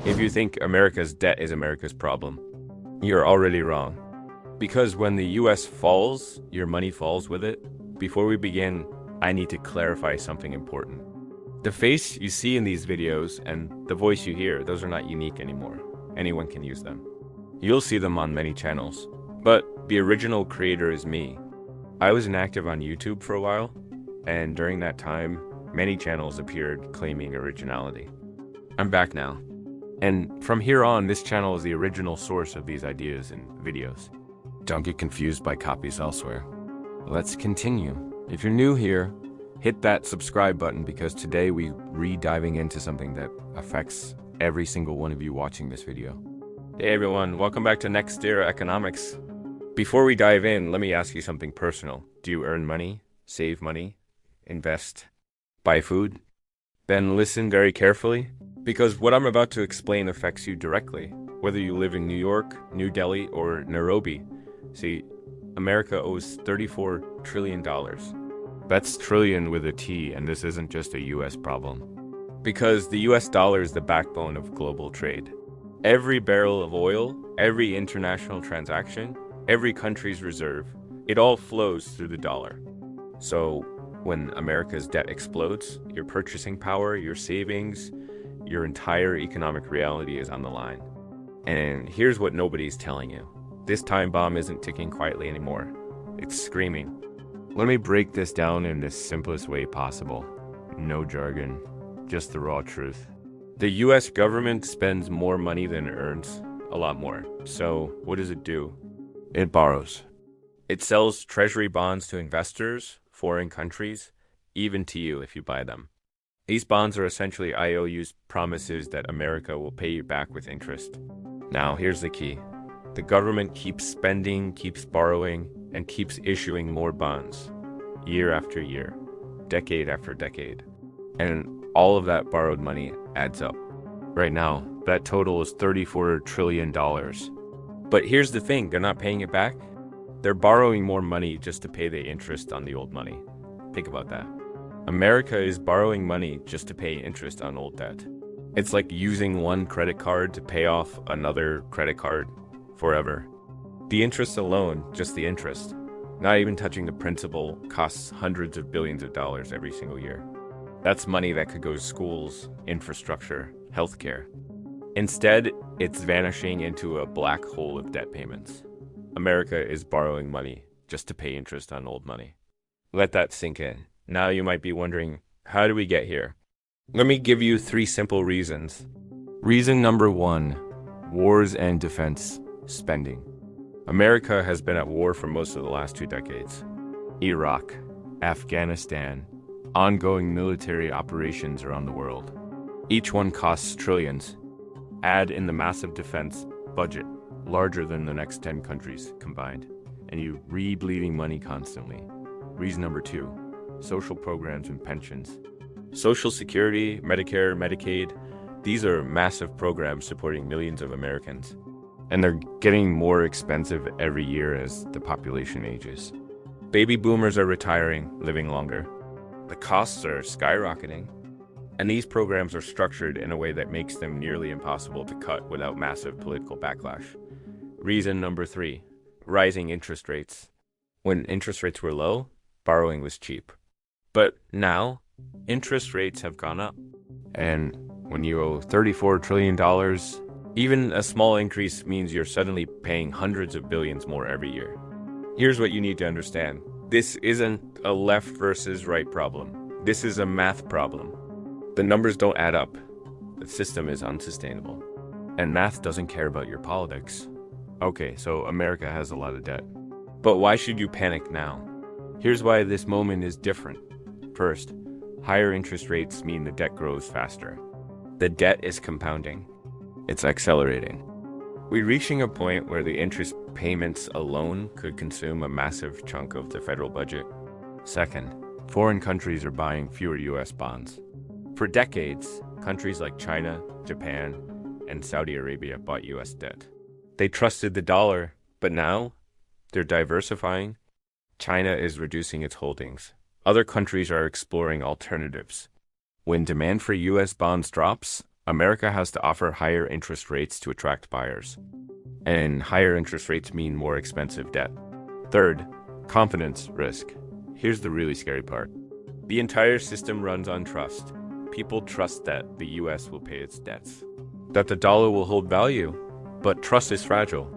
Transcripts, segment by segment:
If you think America's debt is America's problem, you're already wrong. Because when the US falls, your money falls with it. Before we begin, I need to clarify something important. The face you see in these videos and the voice you hear, those are not unique anymore. Anyone can use them. You'll see them on many channels. But the original creator is me. I was inactive on YouTube for a while, and during that time, many channels appeared claiming originality. I'm back now. And from here on, this channel is the original source of these ideas and videos. Don't get confused by copies elsewhere. Let's continue. If you're new here, hit that subscribe button because today we re-diving into something that affects every single one of you watching this video. Hey everyone, welcome back to Next Era Economics. Before we dive in, let me ask you something personal. Do you earn money, save money, invest, buy food? Then listen very carefully, because what I'm about to explain affects you directly, whether you live in New York, New Delhi, or Nairobi. See, America owes $34 trillion. That's trillion with a T, and this isn't just a US problem. Because the US dollar is the backbone of global trade. Every barrel of oil, every international transaction, every country's reserve, it all flows through the dollar. So when America's debt explodes, your purchasing power, your savings, your entire economic reality is on the line. And here's what nobody's telling you. This time bomb isn't ticking quietly anymore. It's screaming. Let me break this down in the simplest way possible. No jargon, just the raw truth. The US government spends more money than it earns, a lot more. So what does it do? It borrows. It sells treasury bonds to investors, foreign countries, even to you if you buy them. These bonds are essentially IOUs, promises that America will pay you back with interest. Now, here's the key. The government keeps spending, keeps borrowing, and keeps issuing more bonds, year after year, decade after decade. And all of that borrowed money adds up. Right now, that total is $34 trillion. But here's the thing, they're not paying it back. They're borrowing more money just to pay the interest on the old money. Think about that. America is borrowing money just to pay interest on old debt. It's like using one credit card to pay off another credit card forever. The interest alone, just the interest, not even touching the principal, costs hundreds of billions of dollars every single year. That's money that could go to schools, infrastructure, healthcare. Instead, it's vanishing into a black hole of debt payments. America is borrowing money just to pay interest on old money. Let that sink in. Now you might be wondering, how do we get here? Let me give you 3 simple reasons. Reason number 1, wars and defense spending. America has been at war for most of the last 2 decades. Iraq, Afghanistan, ongoing military operations around the world. Each one costs trillions. Add in the massive defense budget, larger than the next 10 countries combined, and you re-bleeding money constantly. Reason number 2, social programs and pensions. Social Security, Medicare, Medicaid, these are massive programs supporting millions of Americans. And they're getting more expensive every year as the population ages. Baby boomers are retiring, living longer. The costs are skyrocketing. And these programs are structured in a way that makes them nearly impossible to cut without massive political backlash. Reason number 3, rising interest rates. When interest rates were low, borrowing was cheap. But now, interest rates have gone up. And when you owe $34 trillion, even a small increase means you're suddenly paying hundreds of billions more every year. Here's what you need to understand. This isn't a left versus right problem. This is a math problem. The numbers don't add up. The system is unsustainable. And math doesn't care about your politics. Okay, so America has a lot of debt. But why should you panic now? Here's why this moment is different. First, higher interest rates mean the debt grows faster. The debt is compounding. It's accelerating. We're reaching a point where the interest payments alone could consume a massive chunk of the federal budget. Second, foreign countries are buying fewer US bonds. For decades, countries like China, Japan, and Saudi Arabia bought US debt. They trusted the dollar, but now they're diversifying. China is reducing its holdings. Other countries are exploring alternatives. When demand for US bonds drops, America has to offer higher interest rates to attract buyers. And higher interest rates mean more expensive debt. Third, confidence risk. Here's the really scary part. The entire system runs on trust. People trust that the US will pay its debts, that the dollar will hold value, but trust is fragile.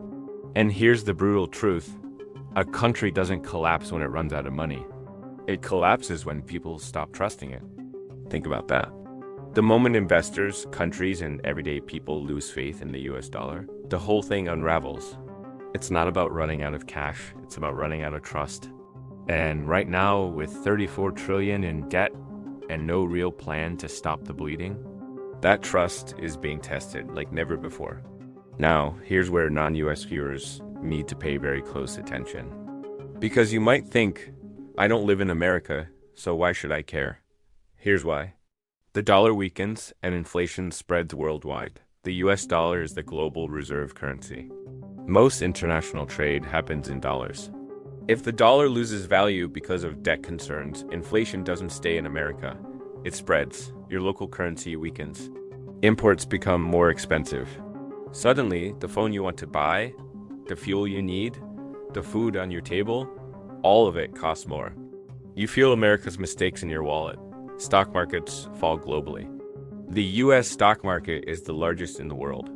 And here's the brutal truth. A country doesn't collapse when it runs out of money. It collapses when people stop trusting it. Think about that. The moment investors, countries, and everyday people lose faith in the US dollar, the whole thing unravels. It's not about running out of cash, it's about running out of trust. And right now, with 34 trillion in debt and no real plan to stop the bleeding, that trust is being tested like never before. Now, here's where non-US viewers need to pay very close attention. Because you might think, I don't live in America, so why should I care? Here's why. The dollar weakens and inflation spreads worldwide. The US dollar is the global reserve currency. Most international trade happens in dollars. If the dollar loses value because of debt concerns, inflation doesn't stay in America. It spreads. Your local currency weakens. Imports become more expensive. Suddenly, the phone you want to buy, the fuel you need, the food on your table, all of it costs more. You feel America's mistakes in your wallet. Stock markets fall globally. The US stock market is the largest in the world.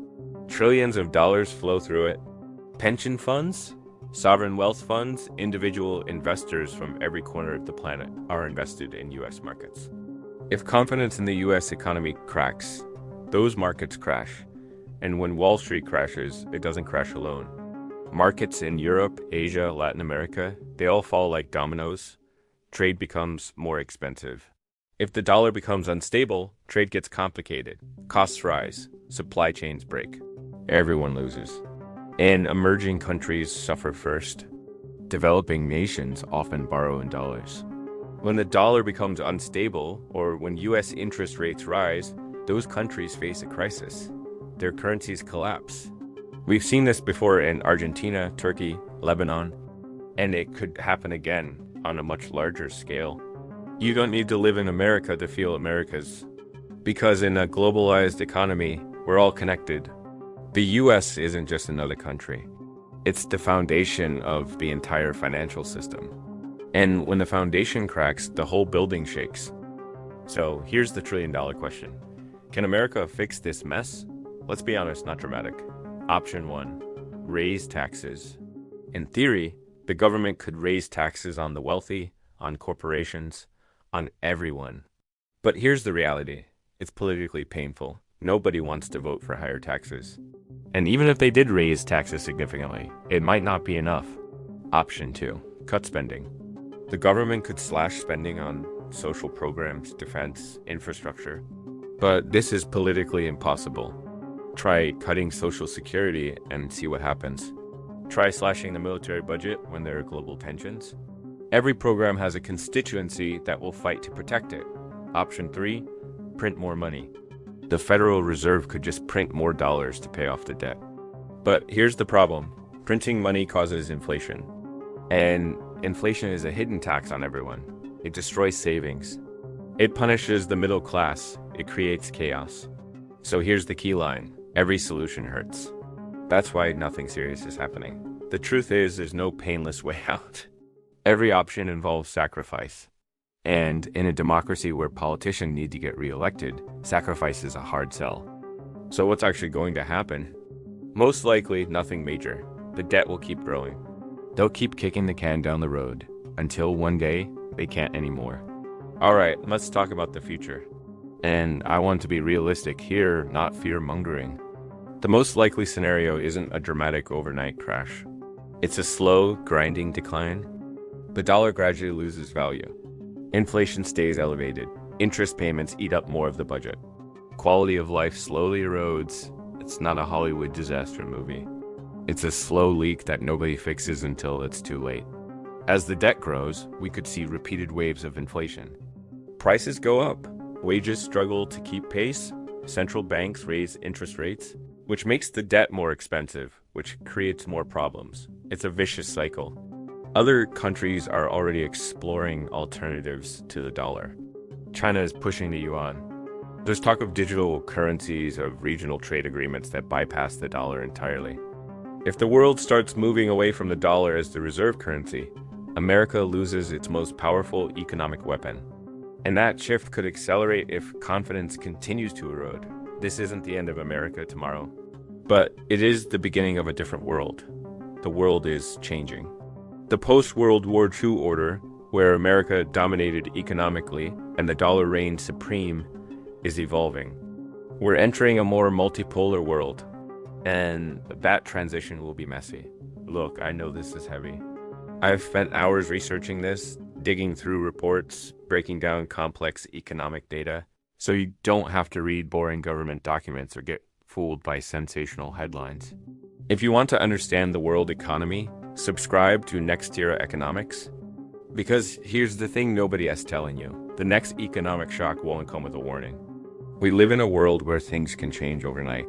Trillions of dollars flow through it. Pension funds, sovereign wealth funds, individual investors from every corner of the planet are invested in US markets. If confidence in the US economy cracks, those markets crash. And when Wall Street crashes, it doesn't crash alone. Markets in Europe, Asia, Latin America, they all fall like dominoes. Trade becomes more expensive. If the dollar becomes unstable, trade gets complicated. Costs rise. Supply chains break. Everyone loses. And emerging countries suffer first. Developing nations often borrow in dollars. When the dollar becomes unstable, or when US interest rates rise, those countries face a crisis. Their currencies collapse. We've seen this before in Argentina, Turkey, Lebanon, and it could happen again on a much larger scale. You don't need to live in America to feel America's, because in a globalized economy, we're all connected. The US isn't just another country. It's the foundation of the entire financial system. And when the foundation cracks, the whole building shakes. So here's the trillion-dollar question. Can America fix this mess? Let's be honest, not dramatic. Option 1, raise taxes. In theory, the government could raise taxes on the wealthy, on corporations, on everyone. But here's the reality. It's politically painful. Nobody wants to vote for higher taxes. And even if they did raise taxes significantly, it might not be enough. Option 2, cut spending. The government could slash spending on social programs, defense, infrastructure. But this is politically impossible. Try cutting Social Security and see what happens. Try slashing the military budget when there are global tensions. Every program has a constituency that will fight to protect it. Option 3, print more money. The Federal Reserve could just print more dollars to pay off the debt. But here's the problem. Printing money causes inflation. And inflation is a hidden tax on everyone. It destroys savings. It punishes the middle class. It creates chaos. So here's the key line. Every solution hurts. That's why nothing serious is happening. The truth is, there's no painless way out. Every option involves sacrifice. And in a democracy where politicians need to get reelected, sacrifice is a hard sell. So what's actually going to happen? Most likely, nothing major. The debt will keep growing. They'll keep kicking the can down the road until one day they can't anymore. All right, let's talk about the future. And I want to be realistic here, not fear-mongering. The most likely scenario isn't a dramatic overnight crash. It's a slow, grinding decline. The dollar gradually loses value. Inflation stays elevated. Interest payments eat up more of the budget. Quality of life slowly erodes. It's not a Hollywood disaster movie. It's a slow leak that nobody fixes until it's too late. As the debt grows, we could see repeated waves of inflation. Prices go up. Wages struggle to keep pace. Central banks raise interest rates, which makes the debt more expensive, which creates more problems. It's a vicious cycle. Other countries are already exploring alternatives to the dollar. China is pushing the yuan. There's talk of digital currencies, of regional trade agreements that bypass the dollar entirely. If the world starts moving away from the dollar as the reserve currency, America loses its most powerful economic weapon. And that shift could accelerate if confidence continues to erode. This isn't the end of America tomorrow, but it is the beginning of a different world. The world is changing. The post-World War II order, where America dominated economically and the dollar reigned supreme, is evolving. We're entering a more multipolar world, and that transition will be messy. Look, I know this is heavy. I've spent hours researching this, digging through reports, breaking down complex economic data, so you don't have to read boring government documents or get fooled by sensational headlines. If you want to understand the world economy, subscribe to Next Era Economics. Because here's the thing nobody is telling you. The next economic shock won't come with a warning. We live in a world where things can change overnight.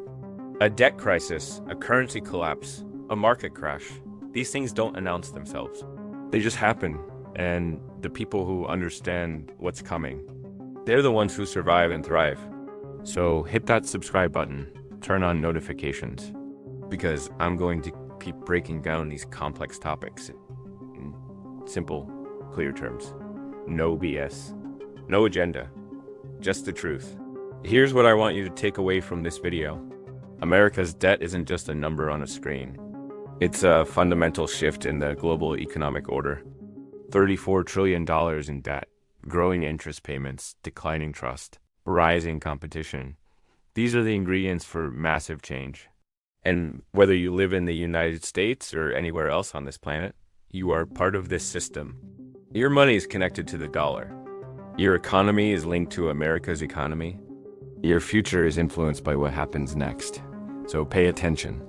A debt crisis, a currency collapse, a market crash. These things don't announce themselves. They just happen, and the people who understand what's coming, they're the ones who survive and thrive. So hit that subscribe button, turn on notifications, because I'm going to keep breaking down these complex topics in simple, clear terms. No BS, no agenda, just the truth. Here's what I want you to take away from this video. America's debt isn't just a number on a screen. It's a fundamental shift in the global economic order. $34 trillion in debt, growing interest payments, declining trust, rising competition. These are the ingredients for massive change. And whether you live in the United States or anywhere else on this planet, you are part of this system. Your money is connected to the dollar. Your economy is linked to America's economy. Your future is influenced by what happens next. So pay attention.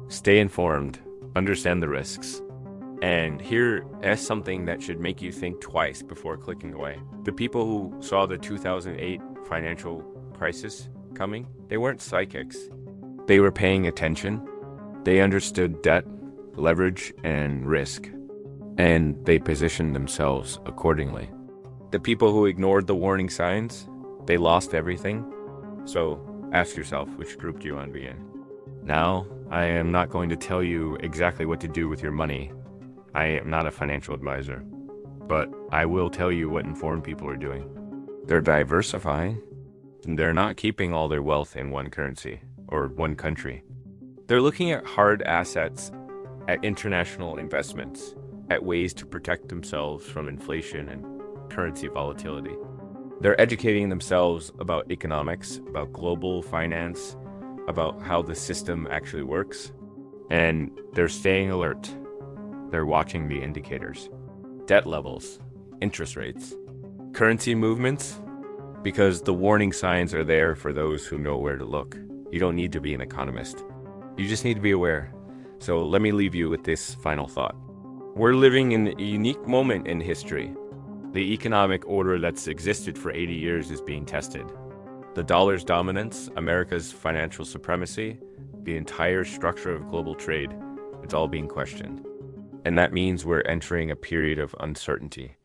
Stay informed. Understand the risks. And here is something that should make you think twice before clicking away. The people who saw the 2008 financial crisis coming, they weren't psychics. They were paying attention. They understood debt, leverage, and risk. And they positioned themselves accordingly. The people who ignored the warning signs, they lost everything. So ask yourself, which group do you want to be in? Now, I am not going to tell you exactly what to do with your money. I am not a financial advisor, but I will tell you what informed people are doing. They're diversifying. They're not keeping all their wealth in one currency or one country. They're looking at hard assets, at international investments, at ways to protect themselves from inflation and currency volatility. They're educating themselves about economics, about global finance, about how the system actually works, and they're staying alert. They're watching the indicators, debt levels, interest rates, currency movements, because the warning signs are there for those who know where to look. You don't need to be an economist. You just need to be aware. So let me leave you with this final thought. We're living in a unique moment in history. The economic order that's existed for 80 years is being tested. The dollar's dominance, America's financial supremacy, the entire structure of global trade, it's all being questioned. And that means we're entering a period of uncertainty,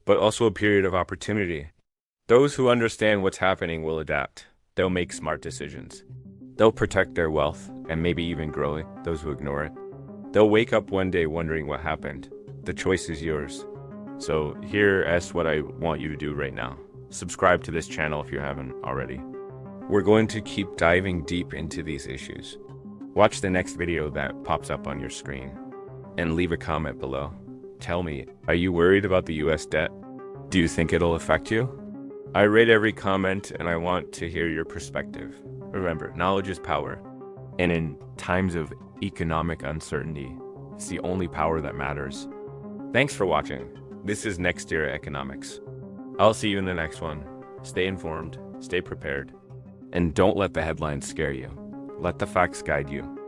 but also a period of opportunity. Those who understand what's happening will adapt. They'll make smart decisions. They'll protect their wealth and maybe even grow it, those who ignore it. They'll wake up one day wondering what happened. The choice is yours. So here's what I want you to do right now. Subscribe to this channel if you haven't already. We're going to keep diving deep into these issues. Watch the next video that pops up on your screen and leave a comment below. Tell me, are you worried about the US debt? Do you think it'll affect you? I read every comment and I want to hear your perspective. Remember, knowledge is power. And in times of economic uncertainty, it's the only power that matters. Thanks for watching. This is Next Era Economics. I'll see you in the next one. Stay informed, stay prepared, and don't let the headlines scare you. Let the facts guide you.